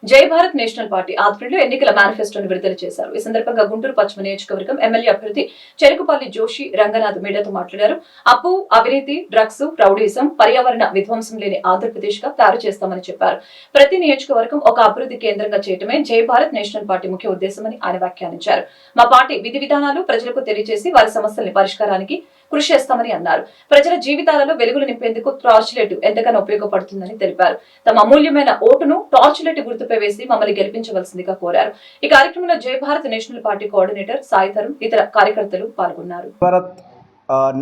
జై Bharat national party ఆధ్వర్యంలో ఎన్నికల మేనిఫెస్టోను విడుదల చేశారు. ఈ సందర్భంగా గుంటూరు పశ్చిమ నియోజకవర్గం ఎమ్మెల్యే అభ్యర్థి చెరుకుపల్లి జోషి రంగనాథ్ మీడియాతో మాట్లాడారు. అప్పు, అవినీతి, డ్రగ్స్, రౌడీజం, పర్యావరణ విధ్వంసం లేని ఆంధ్రప్రదేశ్ గా తయారు చేస్తామని చెప్పారు. ప్రతి నియోజకవర్గం ఒక అభివృద్ధి కేంద్రంగా చేయటమే జై భారత్ నేషనల్ పార్టీ ముఖ్య ఉద్దేశమని ఆయన వ్యాఖ్యానించారు. మా పార్టీ విధి విధానాలు ప్రజలకు తెలియజేసి వారి సమస్యల్ని పరిష్కారానికి కృషి చేస్తామని అన్నారు. ప్రజల జీవితాలలో వెలుగులు నింపేందుకు టార్చ్ లైట్ ఎంతగానో ఉపయోగపడుతుందని తెలిపారు. తమ అమూల్యమైన ఓటును టార్చ్ లైట్ గుర్తుపై వేసి మమ్మల్ని గెలిపించవలసిందిగా కోరారు. ఈ కార్యక్రమంలో జై Bharat national party coordinator Sai Tarun, ఇతర కార్యకర్తలు పాల్గొన్నారు. భారత్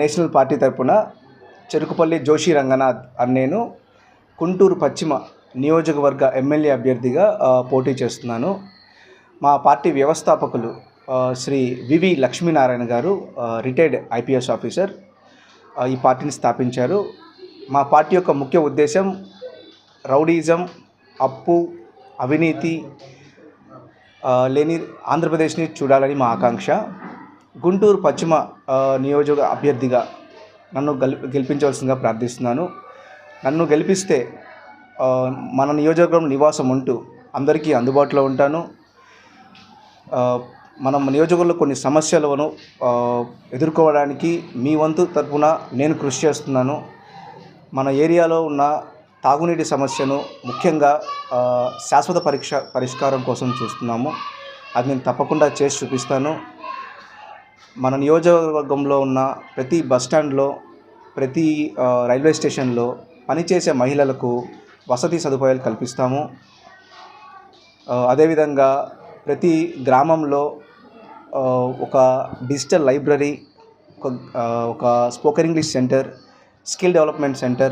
నేషనల్ పార్టీ తరపున చెరుకుపల్లి జోషి రంగనాథ్ అని నేను గుంటూరు పశ్చిమ నియోజకవర్గ ఎమ్మెల్యే అభ్యర్థిగా పోటీ చేస్తున్నాను. మా పార్టీ వ్యవస్థాపకులు శ్రీ వివి లక్ష్మీనారాయణ గారు రిటైర్డ్ ఐపీఎస్ ఆఫీసర్ ఈ పార్టీని స్థాపించారు. మా పార్టీ యొక్క ముఖ్య ఉద్దేశం రౌడీజం, అప్పు, అవినీతి లేని ఆంధ్రప్రదేశ్ని చూడాలని మా ఆకాంక్ష. గుంటూరు పశ్చిమ నియోజక అభ్యర్థిగా నన్ను గెలిపించవలసిందిగా ప్రార్థిస్తున్నాను. నన్ను గెలిపిస్తే మన నియోజకవర్గం నివాసం ఉంటూ అందరికీ అందుబాటులో ఉంటాను. మనం నియోజకవర్గంలో కొన్ని సమస్యలను ఎదుర్కోవడానికి మీ వంతు తరపున నేను కృషి చేస్తున్నాను. మన ఏరియాలో ఉన్న తాగునీటి సమస్యను ముఖ్యంగా శాశ్వత పరిష్కారం కోసం చూస్తున్నాము. అది నేను తప్పకుండా చేసి చూపిస్తాను. మన నియోజకవర్గంలో ఉన్న ప్రతి బస్టాండ్లో, ప్రతి రైల్వే స్టేషన్లో పనిచేసే మహిళలకు వసతి సదుపాయాలు కల్పిస్తాము. అదేవిధంగా ప్రతి గ్రామంలో ఒక డిజిటల్ లైబ్రరీ, ఒక spoken English centre, skill development centre